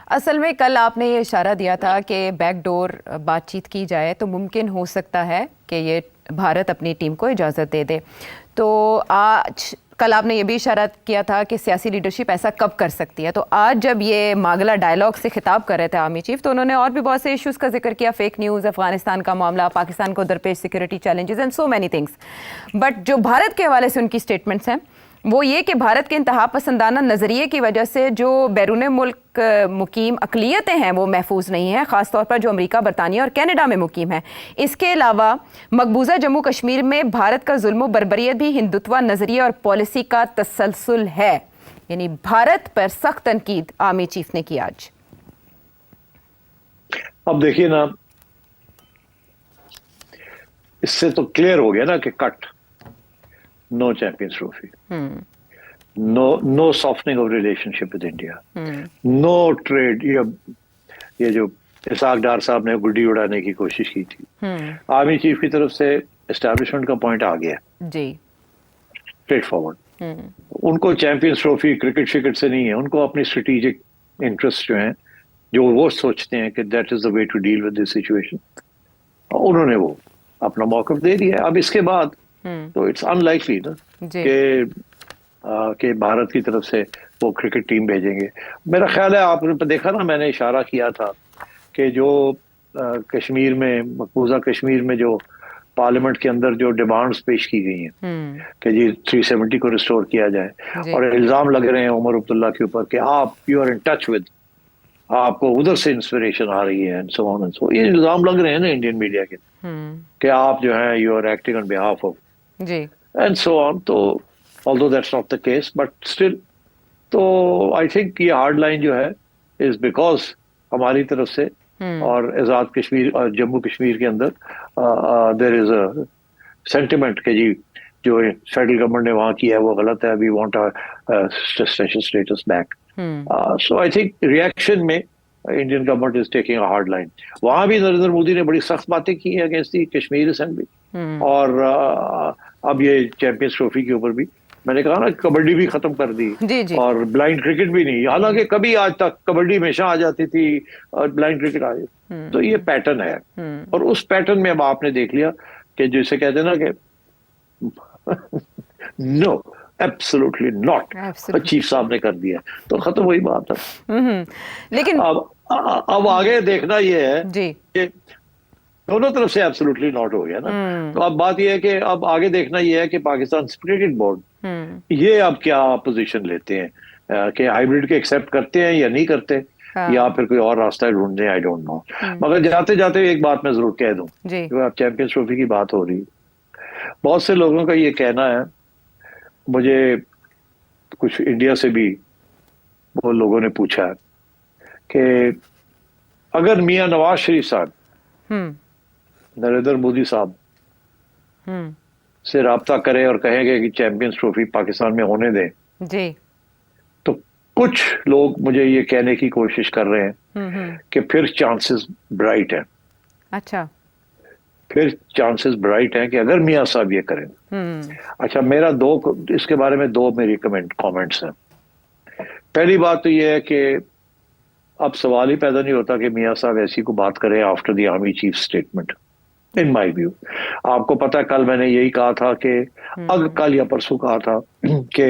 असल में कल आपने ये इशारा दिया था कि बैकडोर बातचीत की जाए तो मुमकिन हो सकता है कि ये भारत अपनी टीम को इजाज़त दे दे। तो आज कल आपने ये भी इशारा किया था कि सियासी लीडरशिप ऐसा कब कर सकती है। तो आज जब ये मागला डायलॉग से खिताब कर रहे थे आर्मी चीफ, तो उन्होंने और भी बहुत से इश्यूज़ का जिक्र किया, फेक न्यूज़, अफगानिस्तान का मामला, पाकिस्तान को दरपेश security challenges and so many things. But जो भारत के हवाले से उनकी स्टेटमेंट्स हैं वो ये कि भारत के इंतहा पसंदाना नज़रिए की वजह से जो बैरून मुल्क मुकीम अक़लियतें हैं वो महफूज नहीं हैं, ख़ासतौर पर जो अमेरिका, बरतानिया और कनाडा में मुकीम हैं। इसके अलावा मकबूजा जम्मू कश्मीर में भारत का जुल्म बर्बरियत भी हिंदुत्व नज़रिए और पॉलिसी का तसलसल है। यानी भारत पर सख्त तनकीद आर्मी चीफ ने की आज। अब देखिए ना, इससे तो क्लियर हो गया ना कि cut no Champions Trophy, no softening of relationship with India, no trade। ये जो इसाक डार साहब ने गुड्डी उड़ाने की कोशिश की थी आर्मी चीफ की तरफ से, एस्टैब्लिशमेंट का पॉइंट आ गया जी, स्ट्रेट फॉरवर्ड। उनको चैंपियंस ट्रॉफी क्रिकेट शिकेट से नहीं है, उनको अपनी स्ट्रेटेजिक इंटरेस्ट जो हैं, जो वो सोचते हैं कि that is the way to deal with this situation, उन्होंने वो अपना मौक़िफ़ दे दिया। अब इसके बाद तो इट्स अनलाइकली ना कि भारत की तरफ से वो क्रिकेट टीम भेजेंगे। मेरा ख्याल है आपने देखा ना, मैंने इशारा किया था कि जो कश्मीर में, मकबूजा कश्मीर में जो पार्लियामेंट के अंदर जो डिमांड्स पेश की गई हैं कि जी 370 को रिस्टोर किया जाए, और इल्ज़ाम लग रहे हैं उमर अब्दुल्ला के ऊपर कि आप you are in touch with, आपको उधर से इंस्पिरेशन आ रही है and so on and so. ये इल्ज़ाम लग रहे हैं ना इंडियन मीडिया के कि आप जो है you are acting on behalf of जी and so on। तो although that's not the case but still, तो I think ये hard line जो है is because हमारी तरफ से और आज़ाद कश्मीर और जम्मू कश्मीर के अंदर there is a sentiment कि जी जो फेडरल गवर्नमेंट ने वहाँ किया है वो गलत है, we want our special status back। so I think reaction में Indian government is taking a hard line. वहां भी नरेंद्र मोदी ने बड़ी सख्त बातें की हैं अगेंस्ट दी कश्मीर असेंबली, और अब ये चैंपियंस ट्रॉफी के ऊपर भी मैंने कहा ना, कबड्डी भी खत्म कर दी जी। और ब्लाइंड क्रिकेट भी नहीं, हालांकि कभी आज तक कबड्डी हमेशा आ जाती थी और ब्लाइंड क्रिकेट आ जाती। तो ये पैटर्न है, और उस पैटर्न में अब आपने देख लिया कि जैसे कहते हैं ना कि नो एब्सोल्युटली नॉट, चीफ साहब ने कर दिया, तो खत्म वही बात है। लेकिन अब आगे देखना ये है कि दोनों तरफ से एब्सोल्युटली नॉट हो गया ना, तो अब बात ये है कि अब आगे देखना ये है कि पाकिस्तान क्रिकेट बोर्ड ये अब क्या पोजीशन लेते हैं, कि हाइब्रिड के एक्सेप्ट करते हैं या नहीं करते, या फिर कोई और रास्ता ढूंढते हैं, आई डोंट नो। मगर जाते जाते एक बात मैं जरूर कह दूं, जो अब चैंपियंस ट्रॉफी की बात हो रही, बहुत से लोगों का ये कहना है, मुझे कुछ इंडिया से भी वो लोगों ने पूछा है कि अगर मियां नवाज शरीफ साहब नरेंद्र मोदी साहब से राब्ता करें और कहेंगे कि चैंपियंस ट्रॉफी पाकिस्तान में होने दें जी, तो कुछ लोग मुझे ये कहने की कोशिश कर रहे हैं कि फिर चांसेस ब्राइट हैं। अच्छा, फिर चांसेस ब्राइट हैं कि अगर मियां साहब ये करें। अच्छा, मेरा इसके बारे में दो मेरी कमेंट्स हैं। पहली बात तो ये है कि अब सवाल ही पैदा नहीं होता कि मियां साहब ऐसी को बात करें after the army chief statement, in my view. आपको पता है कल मैंने यही कहा था कि कल या परसों कहा था कि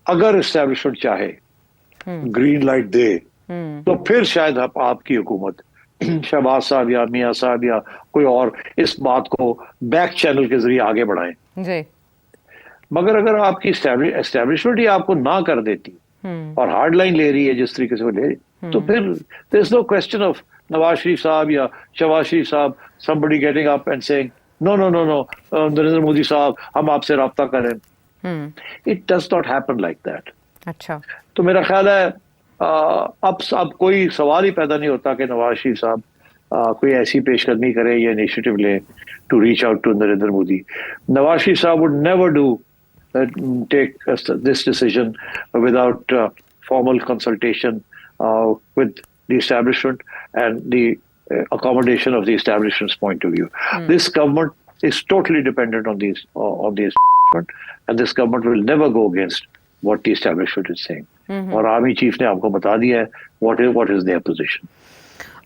अगर एस्टेब्लिशमेंट चाहे ग्रीन लाइट दे तो फिर शायद आपकी हुकूमत, शहबाज साहब या मियां साहब या कोई और, इस बात को बैक चैनल के जरिए आगे बढ़ाएं जी। मगर अगर आपकी एस्टेब्लिशमेंट ही आपको ना कर देती और हार्ड लाइन ले रही है जिस तरीके से वो ले, तो फिर there is no question of Nawaz Sharif Sahab या शहबाज शरीफ साहब somebody getting up and saying no Narendra Modi साहब हम आपसे राब्ता करें। It does not happen like that. अच्छा, तो मेरा ख्याल है अब कोई सवाल ही पैदा नहीं होता कि नवाज शरीफ साहब कोई ऐसी पेशकदमी करें या इनिशिएटिव ले to reach out to Narendra Modi. Nawaz Sharif Sahab would never do take this decision without formal consultation with the establishment and the accommodation of the establishment's point of view. This government is totally dependent on the establishment, and this government will never go against what the establishment is saying. और army chief ने आपको बता दिया है what is their position.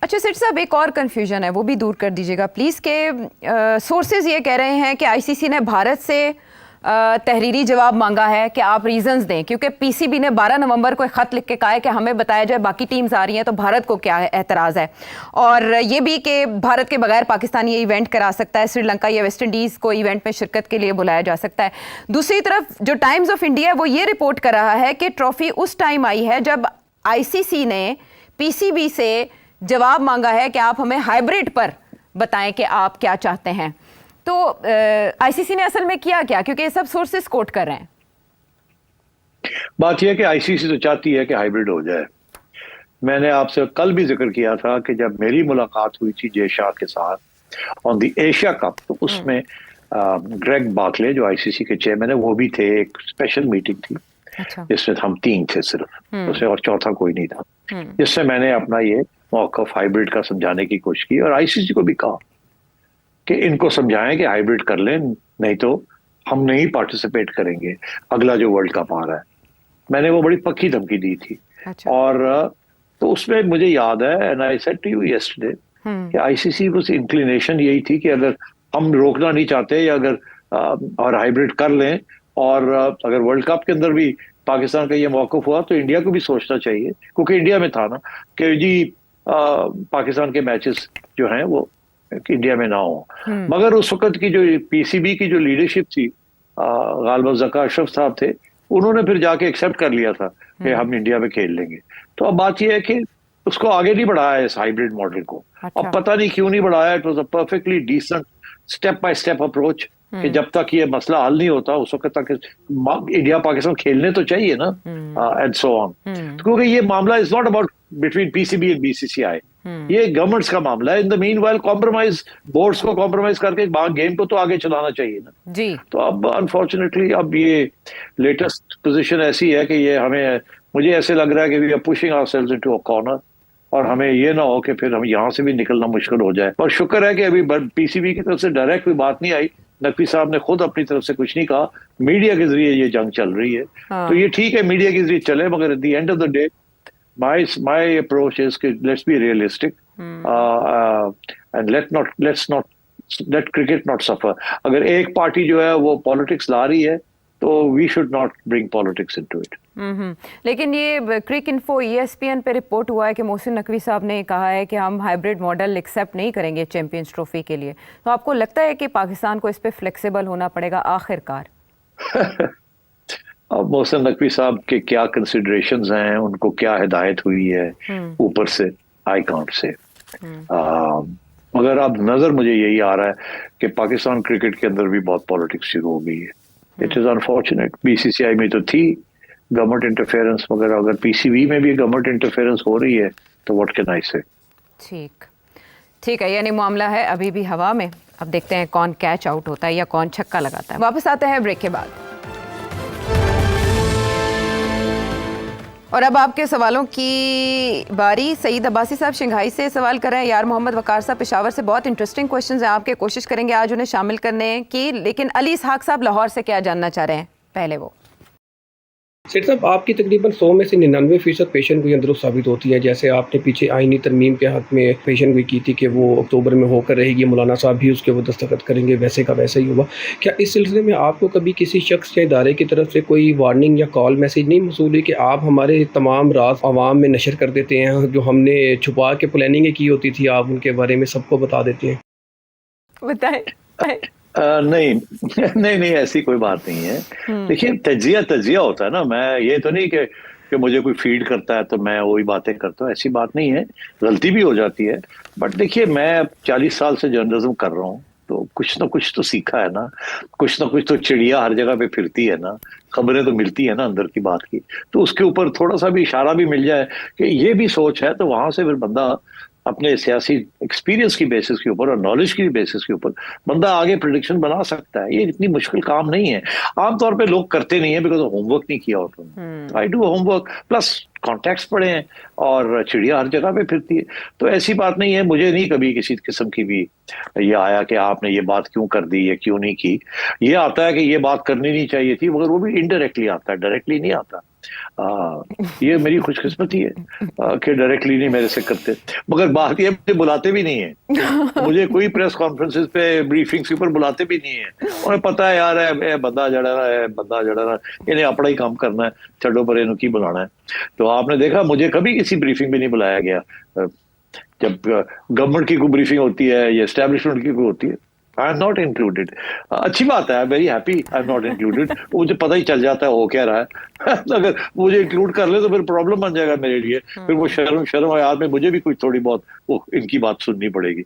अच्छा सेठ साहब, एक और कंफ्यूजन है, वो भी दूर कर दीजिएगा प्लीज़, के सोर्सेज ये कह रहे हैं कि आईसीसी ने भारत से तहरीरी जवाब मांगा है कि आप रीजंस दें, क्योंकि पीसीबी ने 12 नवंबर को एक ख़त लिख के कहा है कि हमें बताया जाए बाकी टीम्स आ रही हैं तो भारत को क्या एतराज़ है, और ये भी कि भारत के बगैर पाकिस्तान ये इवेंट करा सकता है, श्रीलंका या वेस्ट इंडीज़ को इवेंट में शिरकत के लिए बुलाया जा सकता है। दूसरी तरफ जो टाइम्स ऑफ इंडिया वो ये रिपोर्ट कर रहा है कि ट्रॉफी उस टाइम आई है जब आईसीसी ने पीसीबी से जवाब मांगा है कि आप हमें हाइब्रिड पर बताएं कि आप क्या चाहते हैं। तो आईसीसी ने असल में किया क्या, क्योंकि ये सब सोर्सेस कोट कर रहे हैं। बात यह है कि आईसीसी तो चाहती है कि हाइब्रिड हो जाए। मैंने आपसे कल भी जिक्र किया था कि जब मेरी मुलाकात हुई थी जय शाह के साथ ऑन द एशिया कप, तो उसमें ग्रेग बार्कले जो आईसीसी के चेयरमैन है वो भी थे। एक स्पेशल मीटिंग थी जिसमें हम 3 थे सिर्फ, उसमें और चौथा कोई नहीं था, जिससे मैंने अपना ये मौक़िफ़ हाइब्रिड का समझाने की कोशिश की और आईसीसी को भी कहा कि इनको समझाएं कि हाइब्रिड कर लें, नहीं तो हम नहीं पार्टिसिपेट करेंगे अगला जो वर्ल्ड कप आ रहा है। मैंने वो बड़ी पक्की धमकी दी थी। और तो उसमें मुझे याद है, and I said to you yesterday, कि आईसीसी की इंक्लिनेशन यही थी कि अगर हम रोकना नहीं चाहते या अगर और हाइब्रिड कर लें, और अगर वर्ल्ड कप के अंदर भी पाकिस्तान का ये मौक़िफ़ हुआ तो इंडिया को भी सोचना चाहिए, क्योंकि इंडिया में था ना कि जी पाकिस्तान के मैचेस जो हैं वो इंडिया में ना हो। मगर उस वक्त की जो पीसीबी की जो लीडरशिप थी, गालिबा ज़का अशरफ साहब थे, उन्होंने फिर जाके एक्सेप्ट कर लिया था कि हम इंडिया में खेल लेंगे। तो अब बात यह है कि उसको आगे नहीं बढ़ाया इस हाइब्रिड मॉडल को। अब पता नहीं क्यों नहीं बढ़ाया। It was a perfectly decent step by step approach कि जब तक ये मसला हल नहीं होता उस वक्त तक इंडिया पाकिस्तान खेलने तो चाहिए ना, एंड सो ऑन। क्योंकि ये मामला is not about between PCB and BCCI, ये गवर्नमेंट्स का मामला है। In the meanwhile compromise, boards को कॉम्प्रोमाइज करके गेम को तो आगे चलाना चाहिए ना जी। तो अब अनफॉर्चुनेटली अब ये लेटेस्ट पोजीशन ऐसी है कि ये हमें, मुझे ऐसे लग रहा है कि we are pushing ourselves into a corner, और हमें ये ना हो कि फिर हम यहाँ से भी निकलना मुश्किल हो जाए। और शुक्र है कि अभी पीसीबी की तरफ से डायरेक्ट कोई बात नहीं आई, नकवी साहब ने खुद अपनी तरफ से कुछ नहीं कहा, मीडिया के जरिए ये जंग चल रही है। तो ये ठीक है मीडिया के जरिए चले, मगर at the end of the day my approach is कि let's be realistic and let's not let cricket not suffer। अगर एक पार्टी जो है वो पॉलिटिक्स ला रही है तो we should not bring politics into it। लेकिन ये क्रिक इन्फो ESPN पे रिपोर्ट हुआ है कि मोहसिन नकवी साहब ने कहा है कि हम हाइब्रिड मॉडल एक्सेप्ट नहीं करेंगे चैंपियंस ट्रॉफी के लिए। तो आपको लगता है कि पाकिस्तान को इस पे फ्लेक्सिबल होना पड़ेगा आखिरकार? अब मोहसिन नकवी साहब के क्या कंसिडरेशंस हैं, उनको क्या हिदायत हुई है ऊपर से, आई कांट से। मगर अब नजर मुझे यही आ रहा है कि पाकिस्तान क्रिकेट के अंदर भी बहुत पॉलिटिक्स शुरू हो गई है। It is unfortunate. बीसीसीआई में तो थी गवर्नमेंट इंटरफेरेंस, मगर अगर पीसीबी में भी गवर्नमेंट इंटरफेरेंस हो रही है तो व्हाट कैन आई से। ठीक है, यानी मामला है अभी भी हवा में। अब देखते हैं कौन कैच आउट होता है या कौन छक्का लगाता है। वापस आते हैं ब्रेक के बाद। और अब आपके सवालों की बारी। सईद अब्बासी साहब शंघाई से सवाल कर रहे हैं, यार मोहम्मद वकार साहब पेशावर से, बहुत इंटरेस्टिंग क्वेश्चंस हैं आपके, कोशिश करेंगे आज उन्हें शामिल करने की। लेकिन अली इसहाक साहब लाहौर से क्या जानना चाह रहे हैं पहले वो? सेठ साहब, आपकी तकरीबन 100 में से 99% पेशन गोई अंदरुस्त साबित होती है। जैसे आपने पीछे आईनी तरमीम के हक में पेशन गोई की थी कि वो अक्टूबर में होकर रहेगी, मौलाना साहब भी उसके वो दस्तखत करेंगे, वैसे का वैसा ही हुआ। क्या इस सिलसिले में आपको कभी किसी शख्स या इदारे की तरफ से कोई वार्निंग या कॉल मैसेज नहीं मौसूल हुई कि आप हमारे तमाम राज आवाम में नशर कर देते हैं, जो हमने छुपा के प्लानिंग की होती थी आप उनके बारे में सबको बता देते हैं? बताएं। नहीं, ऐसी कोई बात नहीं है। देखिए, तजिया होता है ना। मैं ये तो नहीं कि मुझे कोई फीड करता है तो मैं वही बातें करता हूँ, ऐसी बात नहीं है। गलती भी हो जाती है। बट देखिए, मैं 40 साल से जर्नलिज्म कर रहा हूँ, तो कुछ ना कुछ तो सीखा है ना। कुछ ना कुछ तो चिड़िया हर जगह पे फिरती है ना, खबरें तो मिलती है ना अंदर की बात की। तो उसके ऊपर थोड़ा सा भी इशारा भी मिल जाए कि ये भी सोच है, तो वहां से फिर बंदा अपने सियासी एक्सपीरियंस की बेसिस के ऊपर और नॉलेज की बेसिस के ऊपर बंदा आगे प्रिडिक्शन बना सकता है। ये इतनी मुश्किल काम नहीं है। आमतौर पे लोग करते नहीं है बिकॉज होमवर्क नहीं किया होता उन्होंने। I do homework plus contacts पड़े हैं और चिड़िया हर जगह पे फिरती है, तो ऐसी बात नहीं है। मुझे नहीं कभी किसी किस्म की भी ये आया कि आपने ये बात क्यों कर दी या क्यों नहीं की। ये आता है कि ये बात करनी नहीं चाहिए थी, मगर वो भी इनडायरेक्टली आता है, डायरेक्टली नहीं आता। ये मेरी खुशकिस्मती है कि डायरेक्टली नहीं मेरे से करते। मगर बात ये, मुझे बुलाते भी नहीं है, मुझे कोई प्रेस कॉन्फ्रेंसेस पे ब्रीफिंग्स के ऊपर बुलाते भी नहीं है। उन्हें पता है यार है बंदा जड़ा इन्हें अपना ही काम करना है, छड़ो पर इन्हों की बुलाना है। तो आपने देखा मुझे कभी किसी ब्रीफिंग में नहीं बुलाया गया। जब गवर्नमेंट की कोई ब्रीफिंग होती है या एस्टेब्लिशमेंट की कोई होती है, आई एम नॉट इंक्लूडेड। अच्छी बात है, I am very happy I am not included. मुझे पता ही चल जाता है वो क्या रहा है। अगर मुझे इंक्लूड कर ले तो फिर प्रॉब्लम बन जाएगा मेरे लिए। फिर वो शर्म याद में मुझे भी कुछ थोड़ी बहुत इनकी बात सुननी पड़ेगी।